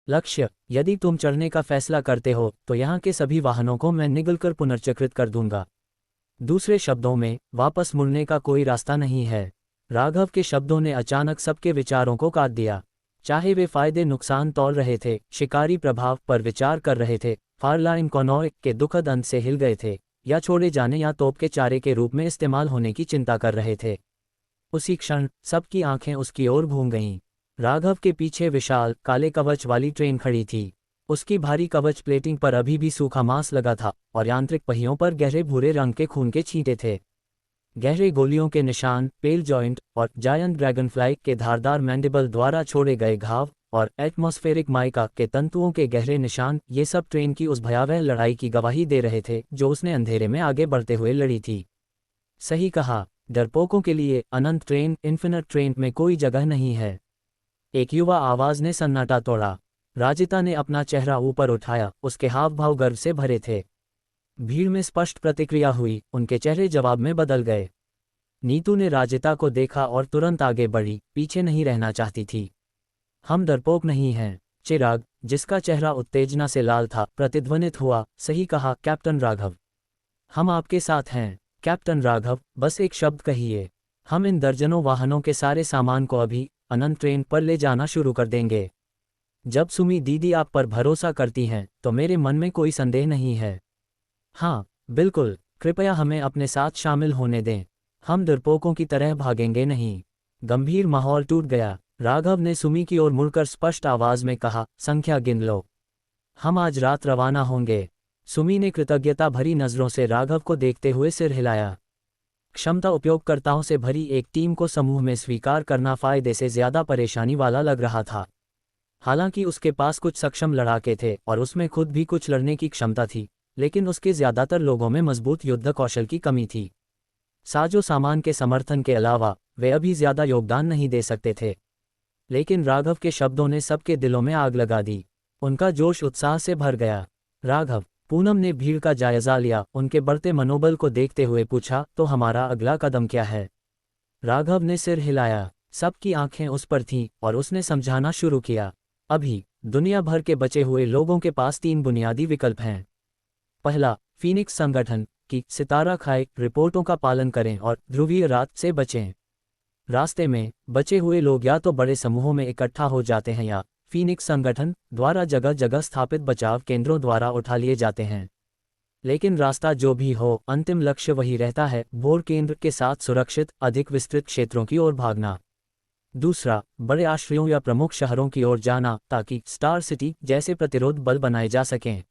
लक्ष्य, यदि तुम चढ़ने का फैसला करते हो तो यहाँ के सभी वाहनों को मैं निगलकर पुनर्चक्रित कर दूंगा। दूसरे शब्दों में, वापस मुड़ने का कोई रास्ता नहीं है। राघव के शब्दों ने अचानक सबके विचारों को काट दिया। चाहे वे फायदे नुकसान तौल रहे थे, शिकारी प्रभाव पर विचार कर रहे थे, फारलाइन कॉनॉय के दुखद अंत से हिल गए थे, या छोड़े जाने या तोप के चारे के रूप में इस्तेमाल होने की चिंता कर रहे थे। उसी क्षण सबकी आंखें उसकी ओर घूम गईं। राघव के पीछे विशाल काले कवच वाली ट्रेन खड़ी थी। उसकी भारी कवच प्लेटिंग पर अभी भी सूखा मांस लगा था और यांत्रिक पहियों पर गहरे भूरे रंग के खून के छींटे थे। गहरे गोलियों के निशान, पेल जॉइंट और जायंट ड्रैगनफ्लाई के धारदार मैंडिबल द्वारा छोड़े गए घाव और एटमॉस्फेरिक माइका के तंतुओं के गहरे निशान, ये सब ट्रेन की उस भयावह लड़ाई की गवाही दे रहे थे जो उसने अंधेरे में आगे बढ़ते हुए लड़ी थी। सही कहा, डरपोकों के लिए अनंत ट्रेन, इन्फिनिट ट्रेन में कोई जगह नहीं है। एक युवा आवाज ने सन्नाटा तोड़ा। राजिता ने अपना चेहरा ऊपर उठाया, उसके हाव भाव गर्व से भरे थे। भीड़ में स्पष्ट प्रतिक्रिया हुई, उनके चेहरे जवाब में बदल गए। नीतू ने राजिता को देखा और तुरंत आगे बढ़ी, पीछे नहीं रहना चाहती थी। हम डरपोक नहीं हैं। चिराग, जिसका चेहरा उत्तेजना से लाल था, प्रतिध्वनित हुआ, सही कहा कैप्टन राघव। हम आपके साथ हैं कैप्टन राघव, बस एक शब्द कहिए, हम इन दर्जनों वाहनों के सारे सामान को अभी अनंत ट्रेन पर ले जाना शुरू कर देंगे। जब सुमी दीदी आप पर भरोसा करती हैं तो मेरे मन में कोई संदेह नहीं है। हाँ बिल्कुल, कृपया हमें अपने साथ शामिल होने दें। हम डरपोकों की तरह भागेंगे नहीं। गंभीर माहौल टूट गया। राघव ने सुमी की ओर मुड़कर स्पष्ट आवाज में कहा, संख्या गिन लो, हम आज रात रवाना होंगे। सुमी ने कृतज्ञता भरी नजरों से राघव को देखते हुए सिर हिलाया। क्षमता उपयोगकर्ताओं से भरी एक टीम को समूह में स्वीकार करना फायदे से ज्यादा परेशानी वाला लग रहा था। हालांकि उसके पास कुछ सक्षम लड़ाके थे और उसमें खुद भी कुछ लड़ने की क्षमता थी, लेकिन उसके ज्यादातर लोगों में मजबूत युद्ध कौशल की कमी थी। साजो सामान के समर्थन के अलावा वे अभी ज्यादा योगदान नहीं दे सकते थे। लेकिन राघव के शब्दों ने सबके दिलों में आग लगा दी। उनका जोश उत्साह से भर गया। राघव, पूनम ने भीड़ का जायजा लिया, उनके बढ़ते मनोबल को देखते हुए पूछा, तो हमारा अगला कदम क्या है? राघव ने सिर हिलाया। सबकी आंखें उस पर थीं और उसने समझाना शुरू किया। अभी दुनिया भर के बचे हुए लोगों के पास 3 बुनियादी विकल्प हैं। पहला, फीनिक्स संगठन की सितारा खाए रिपोर्टों का पालन करें और ध्रुवीय रात से बचें। रास्ते में बचे हुए लोग या तो बड़े समूहों में इकट्ठा हो जाते हैं या फीनिक्स संगठन द्वारा जगह जगह स्थापित बचाव केंद्रों द्वारा उठा लिए जाते हैं। लेकिन रास्ता जो भी हो, अंतिम लक्ष्य वही रहता है, बोर केंद्र के साथ सुरक्षित, अधिक विस्तृत क्षेत्रों की ओर भागना। दूसरा, बड़े आश्रयों या प्रमुख शहरों की ओर जाना ताकि स्टार सिटी जैसे प्रतिरोध बल बनाए जा सकें।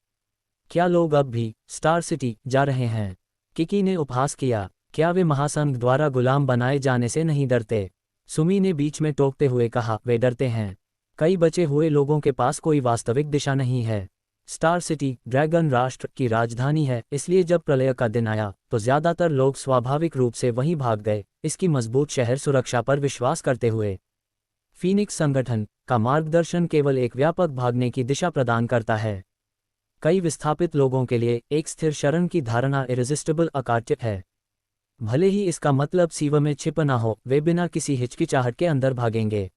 क्या लोग अब भी स्टार सिटी जा रहे हैं? किकी ने उपहास किया। क्या वे महासंघ द्वारा गुलाम बनाए जाने से नहीं डरते? सुमी ने बीच में टोकते हुए कहा, वे डरते हैं। कई बचे हुए लोगों के पास कोई वास्तविक दिशा नहीं है। स्टार सिटी ड्रैगन राष्ट्र की राजधानी है, इसलिए जब प्रलय का दिन आया तो ज्यादातर लोग स्वाभाविक रूप से वहीं भाग गए, इसकी मजबूत शहर सुरक्षा पर विश्वास करते हुए। फीनिक्स संगठन का मार्गदर्शन केवल एक व्यापक भागने की दिशा प्रदान करता है। कई विस्थापित लोगों के लिए एक स्थिर शरण की धारणा इरेजिस्टिबल अकाट्य है। भले ही इसका मतलब सीवा में छिपना हो, वे बिना किसी हिचकिचाहट के अंदर भागेंगे।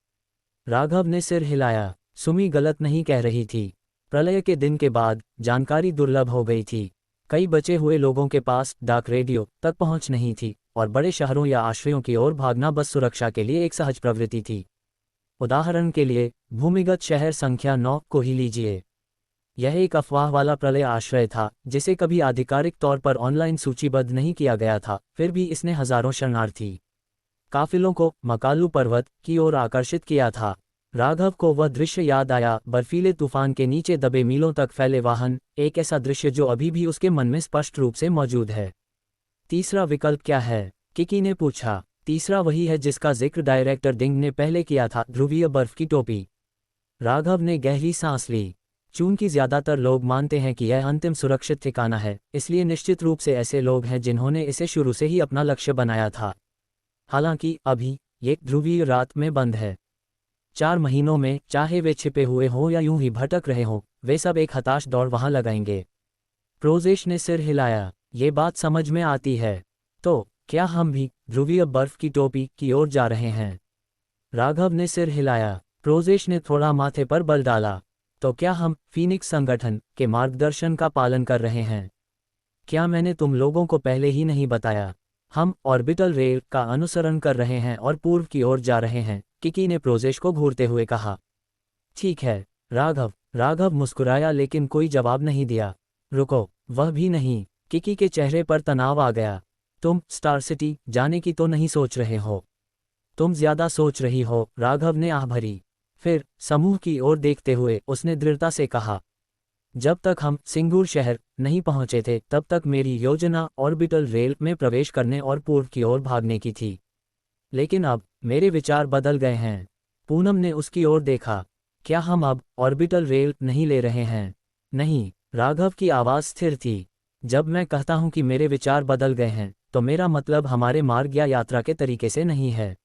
राघव ने सिर हिलाया। सुमी गलत नहीं कह रही थी। प्रलय के दिन के बाद जानकारी दुर्लभ हो गई थी। कई बचे हुए लोगों के पास डाक रेडियो तक पहुंच नहीं थी और बड़े शहरों या आश्रयों की ओर भागना बस सुरक्षा के लिए एक सहज प्रवृत्ति थी। उदाहरण के लिए, भूमिगत शहर संख्या 9 को ही लीजिए। यह एक अफवाह वाला प्रलय आश्रय था जिसे कभी आधिकारिक तौर पर ऑनलाइन सूचीबद्ध नहीं किया गया था, फिर भी इसने हजारों शरणार्थी काफिलों को मकालू पर्वत की ओर आकर्षित किया था। राघव को वह दृश्य याद आया, बर्फीले तूफान के नीचे दबे मीलों तक फैले वाहन, एक ऐसा दृश्य जो अभी भी उसके मन में स्पष्ट रूप से मौजूद है। तीसरा विकल्प क्या है? किकी ने पूछा। तीसरा वही है जिसका जिक्र डायरेक्टर डिंग ने पहले किया था, ध्रुवीय बर्फ की टोपी। राघव ने गहरी सांस ली। चूंकि ज्यादातर लोग मानते हैं कि यह अंतिम सुरक्षित ठिकाना है, इसलिए निश्चित रूप से ऐसे लोग हैं जिन्होंने इसे शुरू से ही अपना लक्ष्य बनाया था। हालांकि अभी ये ध्रुवीय रात में बंद है। 4 महीनों में, चाहे वे छिपे हुए हों या यूं ही भटक रहे हों, वे सब एक हताश दौड़ वहां लगाएंगे। प्रोजेश ने सिर हिलाया। ये बात समझ में आती है। तो क्या हम भी ध्रुवीय बर्फ की टोपी की ओर जा रहे हैं? राघव ने सिर हिलाया। प्रोजेश ने थोड़ा माथे पर बल डाला। तो क्या हम फीनिक्स संगठन के मार्गदर्शन का पालन कर रहे हैं? क्या मैंने तुम लोगों को पहले ही नहीं बताया? हम ऑर्बिटल रेल का अनुसरण कर रहे हैं और पूर्व की ओर जा रहे हैं, किकी ने प्रोजेश को घूरते हुए कहा। ठीक है, राघव मुस्कुराया लेकिन कोई जवाब नहीं दिया। रुको, वह भी नहीं। किकी के चेहरे पर तनाव आ गया। तुम स्टार सिटी जाने की तो नहीं सोच रहे हो? तुम ज्यादा सोच रही हो, राघव ने आह भरी। फिर समूह की ओर देखते हुए उसने दृढ़ता से कहा, जब तक हम सिंगूर शहर नहीं पहुंचे थे तब तक मेरी योजना ऑर्बिटल रेल में प्रवेश करने और पूर्व की ओर भागने की थी। लेकिन अब मेरे विचार बदल गए हैं। पूनम ने उसकी ओर देखा। क्या हम अब ऑर्बिटल रेल नहीं ले रहे हैं? नहीं, राघव की आवाज़ स्थिर थी। जब मैं कहता हूं कि मेरे विचार बदल गए हैं, तो मेरा मतलब हमारे मार्ग या यात्रा के तरीके से नहीं है।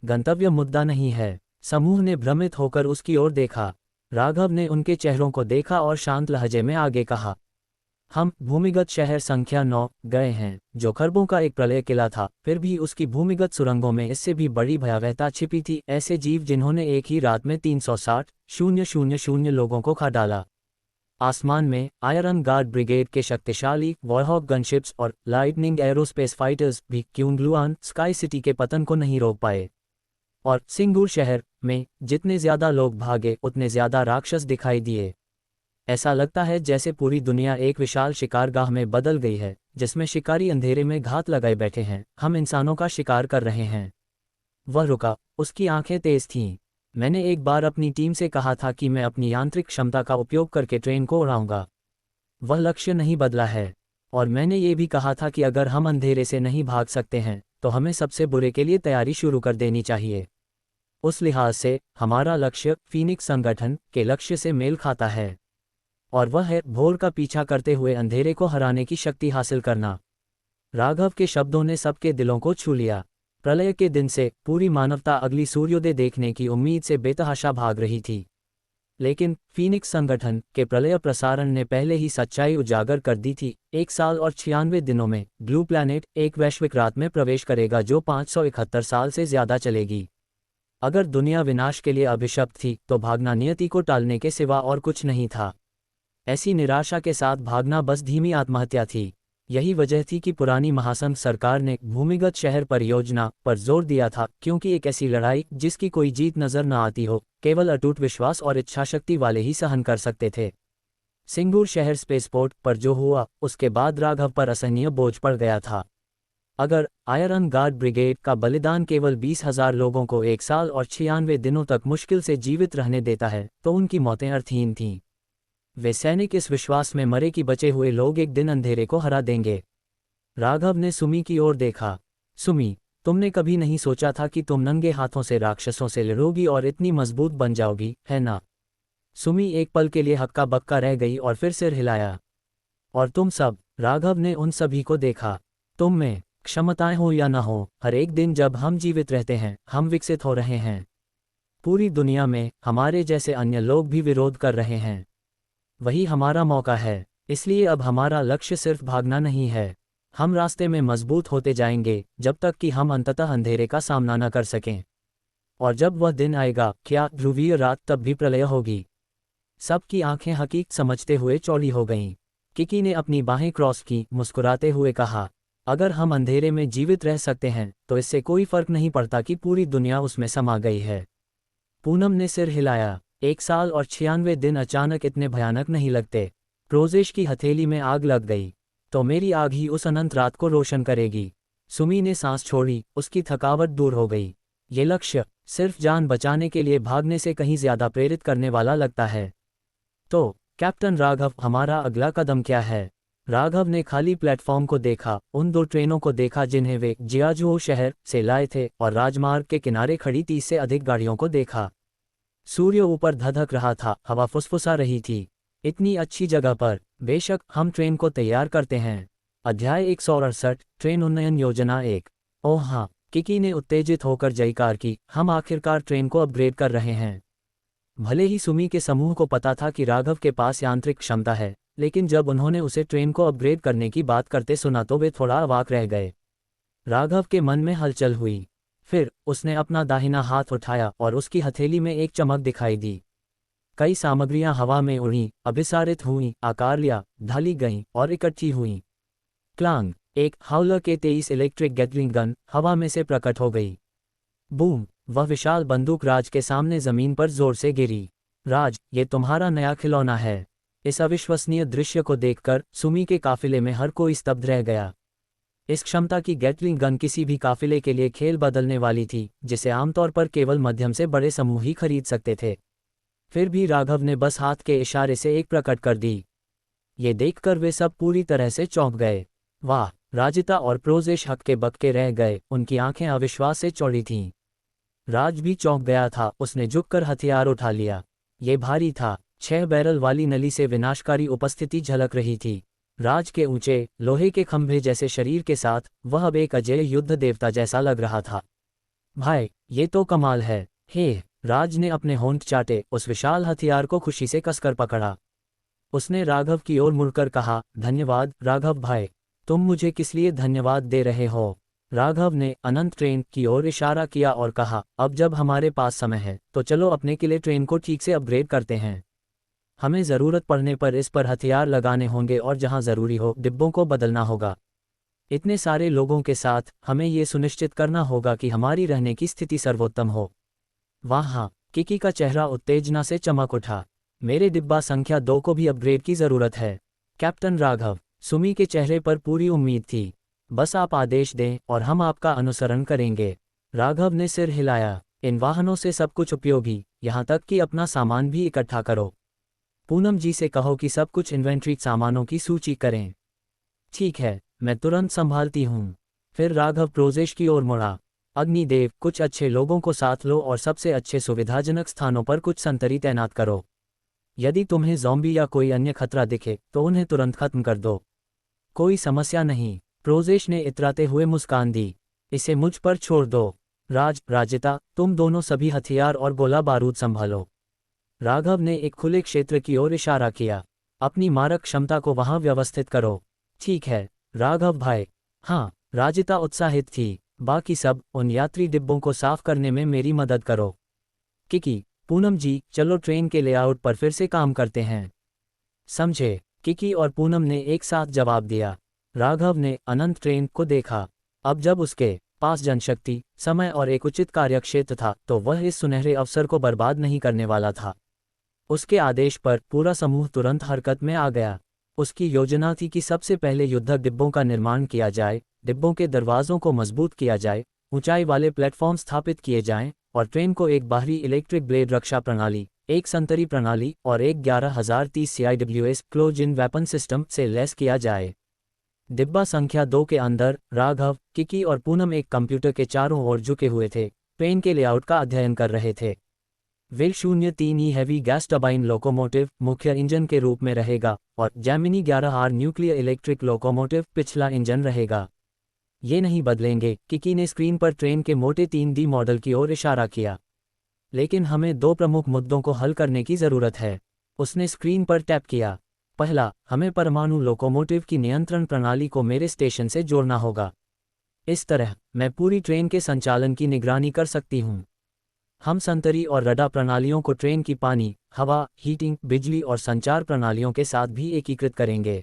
गंतव्य मुद्दा नहीं है। समूह ने भ्रमित होकर उसकी ओर देखा। राघव ने उनके चेहरों को देखा और शांत लहजे में आगे कहा, हम भूमिगत शहर संख्या 9 गए हैं, जो खरबों का एक प्रलय किला था। फिर भी उसकी भूमिगत सुरंगों में इससे भी बड़ी भयावहता छिपी थी, ऐसे जीव जिन्होंने एक ही रात में 360,000 लोगों को खा डाला। आसमान में आयरन गार्ड ब्रिगेड के शक्तिशाली वॉरहॉक गनशिप्स और लाइटनिंग एरोस्पेस फाइटर्स भी क्यूंगलुआन स्काई सिटी के पतन को नहीं रोक पाए। और सिंगूर शहर में जितने ज्यादा लोग भागे उतने ज्यादा राक्षस दिखाई दिए। ऐसा लगता है जैसे पूरी दुनिया एक विशाल शिकारगाह में बदल गई है, जिसमें शिकारी अंधेरे में घात लगाए बैठे हैं। हम इंसानों का शिकार कर रहे हैं। वह रुका, उसकी आंखें तेज थीं। मैंने एक बार अपनी टीम से कहा था कि मैं अपनी यांत्रिक क्षमता का उपयोग करके ट्रेन को उड़ाऊंगा। वह लक्ष्य नहीं बदला है। और मैंने ये भी कहा था कि अगर हम अंधेरे से नहीं भाग सकते हैं तो हमें सबसे बुरे के लिए तैयारी शुरू कर देनी चाहिए। उस लिहाज से हमारा लक्ष्य फीनिक्स संगठन के लक्ष्य से मेल खाता है, और वह है भोर का पीछा करते हुए अंधेरे को हराने की शक्ति हासिल करना। राघव के शब्दों ने सबके दिलों को छू लिया। प्रलय के दिन से पूरी मानवता अगली सूर्योदय देखने की उम्मीद से बेतहाशा भाग रही थी। लेकिन फीनिक्स संगठन के प्रलय प्रसारण ने पहले ही सच्चाई उजागर कर दी थी। 1 साल और 96 दिनों में ब्लू प्लैनेट एक वैश्विक रात में प्रवेश करेगा जो 571 साल से ज्यादा चलेगी। अगर दुनिया विनाश के लिए अभिशप्त थी तो भागना नियति को टालने के सिवा और कुछ नहीं था। ऐसी निराशा के साथ भागना बस धीमी आत्महत्या थी। यही वजह थी कि पुरानी महासंघ सरकार ने भूमिगत शहर परियोजना पर जोर दिया था, क्योंकि एक ऐसी लड़ाई जिसकी कोई जीत नजर न आती हो, केवल अटूट विश्वास और इच्छाशक्ति वाले ही सहन कर सकते थे। सिंगूर शहर स्पेसपोर्ट पर जो हुआ, उसके बाद राघव पर असहनीय बोझ पड़ गया था। अगर आयरन गार्ड ब्रिगेड का बलिदान केवल 20,000 लोगों को 1 साल और 96 दिनों तक मुश्किल से जीवित रहने देता है, तो उनकी मौतें अर्थहीन थीं। वे सैनिक इस विश्वास में मरे कि बचे हुए लोग एक दिन अंधेरे को हरा देंगे। राघव ने सुमी की ओर देखा। सुमी, तुमने कभी नहीं सोचा था कि तुम नंगे हाथों से राक्षसों से लड़ोगी और इतनी मजबूत बन जाओगी, है ना? सुमी एक पल के लिए हक्का बक्का रह गई और फिर सिर हिलाया। और तुम सब? राघव ने उन सभी को देखा। तुम में क्षमताएं हो या ना हो, हर एक दिन जब हम जीवित रहते हैं हम विकसित हो रहे हैं। पूरी दुनिया में हमारे जैसे अन्य लोग भी विरोध कर रहे हैं। वही हमारा मौका है। इसलिए अब हमारा लक्ष्य सिर्फ भागना नहीं है। हम रास्ते में मजबूत होते जाएंगे जब तक कि हम अंततः अंधेरे का सामना न कर सकें। और जब वह दिन आएगा, क्या ध्रुवीय रात, तब भी प्रलय होगी। सबकी आंखें हकीकत समझते हुए चौड़ी हो गईं। किकी ने अपनी बाहें क्रॉस की, मुस्कुराते हुए कहा, अगर हम अंधेरे में जीवित रह सकते हैं तो इससे कोई फर्क नहीं पड़ता कि पूरी दुनिया उसमें समा गई है। पूनम ने सिर हिलाया। 1 साल और 96 दिन अचानक इतने भयानक नहीं लगते। प्रोजेश की हथेली में आग लग गई। तो मेरी आग ही उस अनंत रात को रोशन करेगी। सुमी ने सांस छोड़ी, उसकी थकावट दूर हो गई। ये लक्ष्य सिर्फ जान बचाने के लिए भागने से कहीं ज्यादा प्रेरित करने वाला लगता है। तो कैप्टन राघव, हमारा अगला कदम क्या है? राघव ने खाली प्लेटफॉर्म को देखा, उन 2 ट्रेनों को देखा जिन्हें वे जियाजुओ शहर से लाए थे, और राजमार्ग के किनारे खड़ी 30 से अधिक गाड़ियों को देखा। सूर्य ऊपर धधक रहा था, हवा फुसफुसा रही थी। इतनी अच्छी जगह पर। बेशक, हम ट्रेन को तैयार करते हैं। अध्याय 168, ट्रेन उन्नयन योजना 1। ओह हाँ, किकी ने उत्तेजित होकर जयकार की, हम आखिरकार ट्रेन को अपग्रेड कर रहे हैं। भले ही सुमी के समूह को पता था कि राघव के पास यांत्रिक क्षमता है, लेकिन जब उन्होंने उसे ट्रेन को अपग्रेड करने की बात करते सुना तो वे थोड़ा अवाक रह गए। राघव के मन में हलचल हुई। फिर उसने अपना दाहिना हाथ उठाया और उसकी हथेली में एक चमक दिखाई दी। कई सामग्रियां हवा में उड़ी, अभिसारित हुईं, आकार लिया, ढाली गईं और इकट्ठी हुईं। क्लांग, एक हाउलर के 23 इलेक्ट्रिक गैटलिंग गन हवा में से प्रकट हो गई। बूम, वह विशाल बंदूक राज के सामने जमीन पर जोर से गिरी। राज, ये तुम्हारा नया खिलौना है। इस अविश्वसनीय दृश्य को देखकर सुमी के काफिले में हर कोई स्तब्ध रह गया। इस क्षमता की गैटलिंग गन किसी भी काफिले के लिए खेल बदलने वाली थी, जिसे आमतौर पर केवल मध्यम से बड़े समूह ही खरीद सकते थे। फिर भी राघव ने बस हाथ के इशारे से एक प्रकट कर दी। ये देखकर वे सब पूरी तरह से चौंक गए। वाह! राजिता और प्रोजेश हक्के बक्के रह गए, उनकी आंखें अविश्वास से चौड़ी थीं। राज भी चौंक गया था, उसने झुककर हथियार उठा लिया। ये भारी था, 6 बैरल वाली नली से विनाशकारी उपस्थिति झलक रही थी। राज के ऊंचे, लोहे के खंभे जैसे शरीर के साथ वह अब एक अजेय युद्ध देवता जैसा लग रहा था। भाई, ये तो कमाल है। हे! राज ने अपने होंठ चाटे, उस विशाल हथियार को खुशी से कसकर पकड़ा। उसने राघव की ओर मुड़कर कहा, धन्यवाद राघव भाई। तुम मुझे किस लिए धन्यवाद दे रहे हो? राघव ने अनंत ट्रेन की ओर इशारा किया और कहा, अब जब हमारे पास समय है तो चलो अपने किले ट्रेन को ठीक से अपग्रेड करते हैं। हमें ज़रूरत पड़ने पर इस पर हथियार लगाने होंगे और जहां ज़रूरी हो डिब्बों को बदलना होगा। इतने सारे लोगों के साथ हमें ये सुनिश्चित करना होगा कि हमारी रहने की स्थिति सर्वोत्तम हो। वहाँ किकी का चेहरा उत्तेजना से चमक उठा। मेरे डिब्बा संख्या 2 को भी अपग्रेड की ज़रूरत है कैप्टन राघव। सुमी के चेहरे पर पूरी उम्मीद थी। बस आप आदेश दें और हम आपका अनुसरण करेंगे। राघव ने सिर हिलाया। इन वाहनों से सब कुछ उपयोगी, यहाँ तक कि अपना सामान भी इकट्ठा करो। पूनम जी से कहो कि सब कुछ इन्वेंट्री सामानों की सूची करें। ठीक है, मैं तुरंत संभालती हूँ। फिर राघव प्रोजेश की ओर मुड़ा। अग्निदेव, कुछ अच्छे लोगों को साथ लो और सबसे अच्छे सुविधाजनक स्थानों पर कुछ संतरी तैनात करो। यदि तुम्हें ज़ॉम्बी या कोई अन्य खतरा दिखे तो उन्हें तुरंत खत्म कर दो। कोई समस्या नहीं, प्रोजेश ने इतराते हुए मुस्कान दी। इसे मुझ पर छोड़ दो। राजिता, तुम दोनों सभी हथियार और गोला बारूद संभालो। राघव ने एक खुले क्षेत्र की ओर इशारा किया। अपनी मारक क्षमता को वहां व्यवस्थित करो। ठीक है राघव भाई। हाँ, राजिता उत्साहित थी। बाकी सब, उन यात्री डिब्बों को साफ करने में मेरी मदद करो। किकी, पूनम जी, चलो ट्रेन के लेआउट पर फिर से काम करते हैं। समझे? किकी और पूनम ने एक साथ जवाब दिया। राघव ने अनंत ट्रेन को देखा। अब जब उसके पास जनशक्ति, समय और एक उचित कार्यक्षेत्र था तो वह इस सुनहरे अवसर को बर्बाद नहीं करने वाला था। उसके आदेश पर पूरा समूह तुरंत हरकत में आ गया। उसकी योजना थी कि सबसे पहले युद्धक डिब्बों का निर्माण किया जाए, डिब्बों के दरवाजों को मजबूत किया जाए, ऊंचाई वाले प्लेटफॉर्म स्थापित किए जाएं और ट्रेन को एक बाहरी इलेक्ट्रिक ब्लेड रक्षा प्रणाली, एक संतरी प्रणाली और एक 11030 CIWS close in weapon system से लैस किया जाए। डिब्बा संख्या 2 के अंदर राघव, किकी और पूनम एक कंप्यूटर के चारों ओर झुके हुए थे, ट्रेन के लेआउट का अध्ययन कर रहे थे। Will 03E heavy gas turbine locomotive मुख्य इंजन के रूप में रहेगा और Jaimini 11R nuclear electric locomotive पिछला इंजन रहेगा। ये नहीं बदलेंगे। किकी ने स्क्रीन पर ट्रेन के मोटे 3D मॉडल की ओर इशारा किया। लेकिन हमें 2 प्रमुख मुद्दों को हल करने की ज़रूरत है। उसने स्क्रीन पर टैप किया। पहला, हमें परमाणु लोकोमोटिव की नियंत्रण प्रणाली को मेरे स्टेशन से जोड़ना होगा। इस तरह मैं पूरी ट्रेन के संचालन की निगरानी कर सकती हूँ। हम संतरी और रडार प्रणालियों को ट्रेन की पानी, हवा, हीटिंग, बिजली और संचार प्रणालियों के साथ भी एकीकृत करेंगे।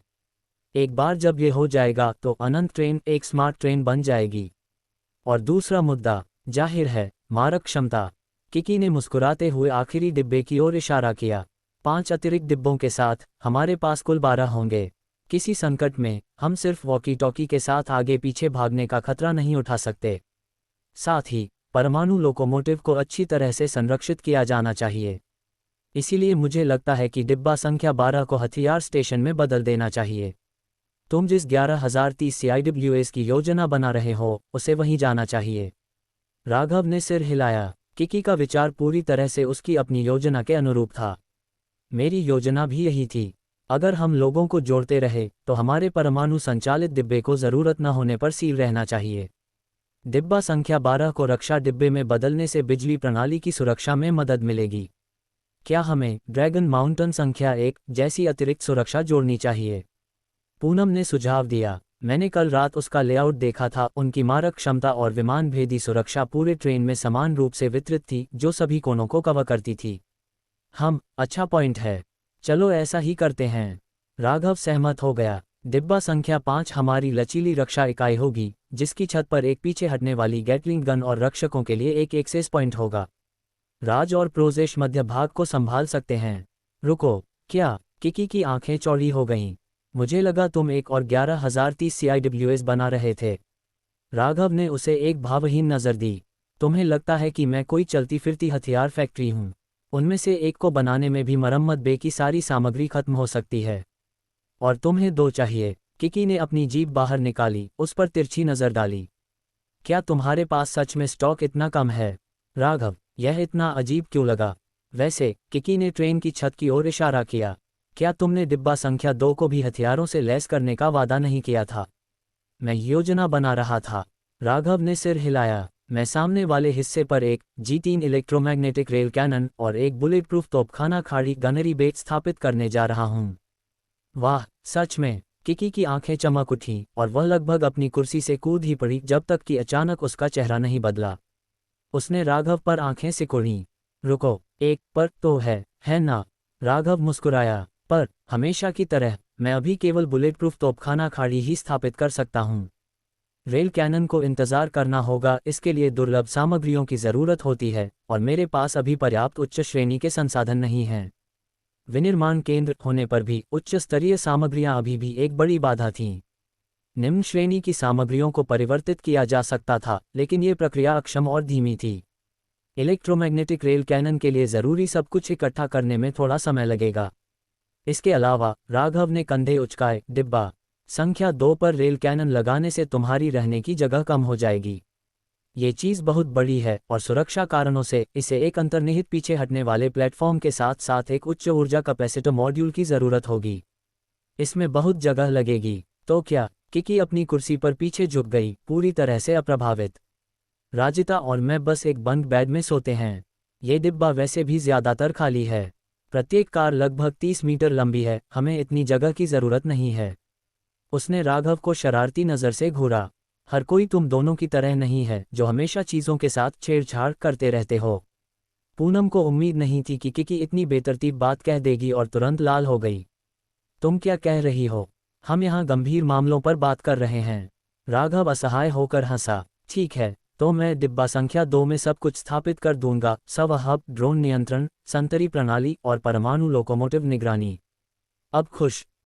एक बार जब ये हो जाएगा तो अनंत ट्रेन एक स्मार्ट ट्रेन बन जाएगी। और दूसरा मुद्दा, जाहिर है, मारक क्षमता। किकी ने मुस्कुराते हुए आखिरी डिब्बे की ओर इशारा किया। 5 अतिरिक्त डिब्बों के साथ हमारे पास कुल 12 होंगे। किसी संकट में हम सिर्फ वॉकी टॉकी के साथ आगे पीछे भागने का खतरा नहीं उठा सकते। साथ ही परमाणु लोकोमोटिव को अच्छी तरह से संरक्षित किया जाना चाहिए। इसीलिए मुझे लगता है कि डिब्बा संख्या 12 को हथियार स्टेशन में बदल देना चाहिए। तुम जिस 11030 CIWS की योजना बना रहे हो उसे वहीं जाना चाहिए। राघव ने सिर हिलाया। किकी का विचार पूरी तरह से उसकी अपनी योजना के अनुरूप था। मेरी योजना भी यही थी। अगर हम लोगों को जोड़ते रहे तो हमारे परमाणु संचालित डिब्बे को ज़रूरत न होने पर सील रहना चाहिए। डिब्बा संख्या 12 को रक्षा डिब्बे में बदलने से बिजली प्रणाली की सुरक्षा में मदद मिलेगी। क्या हमें ड्रैगन माउंटेन संख्या 1 जैसी अतिरिक्त सुरक्षा जोड़नी चाहिए? पूनम ने सुझाव दिया। मैंने कल रात उसका लेआउट देखा था। उनकी मारक क्षमता और विमान भेदी सुरक्षा पूरे ट्रेन में समान रूप से वितरित थी, जो सभी कोनों को कवर करती थी। अच्छा पॉइंट है। चलो ऐसा ही करते हैं। राघव सहमत हो गया। डिब्बा संख्या 5 हमारी लचीली रक्षा इकाई होगी, जिसकी छत पर एक पीछे हटने वाली गैटलिंग गन और रक्षकों के लिए एक एक्सेस पॉइंट होगा। राज और प्रोजेश मध्य भाग को संभाल सकते हैं। रुको, क्या? किकी की आंखें चौड़ी हो गईं। मुझे लगा तुम एक और 11,030 CIWS बना रहे थे। राघव ने उसे एक भावहीन नज़र दी। तुम्हें लगता है कि मैं कोई चलती फिरती हथियार फैक्ट्री हूँ? उनमें से एक को बनाने में भी मरम्मत बे की सारी सामग्री खत्म हो सकती है। और तुम्हें 2 चाहिए। किकी ने अपनी जीभ बाहर निकाली, उस पर तिरछी नज़र डाली। क्या तुम्हारे पास सच में स्टॉक इतना कम है? राघव, यह इतना अजीब क्यों लगा? वैसे, किकी ने ट्रेन की छत की ओर इशारा किया, क्या तुमने डिब्बा संख्या 2 को भी हथियारों से लैस करने का वादा नहीं किया था? मैं योजना बना रहा था। राघव ने सिर हिलाया। मैं सामने वाले हिस्से पर एक G3 इलेक्ट्रोमैग्नेटिक रेल कैनन और एक बुलेट प्रूफ तोपखाना खाड़ी गनरी बेट स्थापित करने जा रहा हूँ। वाह, सच में? किकी की आंखें चमक उठीं और वह लगभग अपनी कुर्सी से कूद ही पड़ी जब तक कि अचानक उसका चेहरा नहीं बदला। उसने राघव पर आंखें सिकुड़ीं। रुको, एक पर तो है ना? राघव मुस्कुराया। पर हमेशा की तरह, मैं अभी केवल बुलेट प्रूफ तोपखाना खाड़ी ही स्थापित कर सकता हूँ। रेल कैनन को इंतजार करना होगा, इसके लिए दुर्लभ सामग्रियों की ज़रूरत होती है और मेरे पास अभी पर्याप्त उच्च श्रेणी के संसाधन नहीं हैं। विनिर्माण केंद्र होने पर भी उच्च स्तरीय सामग्रियां अभी भी एक बड़ी बाधा थीं। निम्न श्रेणी की सामग्रियों को परिवर्तित किया जा सकता था, लेकिन ये प्रक्रिया अक्षम और धीमी थी। इलेक्ट्रोमैग्नेटिक रेल कैनन के लिए ज़रूरी सब कुछ इकट्ठा करने में थोड़ा समय लगेगा। इसके अलावा, राघव ने कंधे उचकाए, डिब्बा संख्या 2 पर रेल कैनन लगाने से तुम्हारी रहने की जगह कम हो जाएगी। ये चीज़ बहुत बड़ी है और सुरक्षा कारणों से इसे एक अंतर्निहित पीछे हटने वाले प्लेटफॉर्म के साथ साथ एक उच्च ऊर्जा कैपेसिटर मॉड्यूल की ज़रूरत होगी। इसमें बहुत जगह लगेगी। तो क्या? किकी अपनी कुर्सी पर पीछे झुक गई, पूरी तरह से अप्रभावित। राजिता और मैं बस एक बंद बेड में सोते हैं। ये डिब्बा वैसे भी ज़्यादातर खाली है। प्रत्येक कार लगभग 30 मीटर लंबी है, हमें इतनी जगह की ज़रूरत नहीं है। उसने राघव को शरारती नज़र से घूरा। हर कोई तुम दोनों की तरह नहीं है, जो हमेशा चीज़ों के साथ छेड़छाड़ करते रहते हो। पूनम को उम्मीद नहीं थी कि किकी इतनी बेतरतीब बात कह देगी और तुरंत लाल हो गई। तुम क्या कह रही हो? हम यहाँ गंभीर मामलों पर बात कर रहे हैं। राघव असहाय होकर हंसा। ठीक है, तो मैं डिब्बा संख्या 2 में सब कुछ स्थापित कर दूंगा, हब, ड्रोन नियंत्रण, संतरी प्रणाली और परमाणु लोकोमोटिव निगरानी। अब खुश?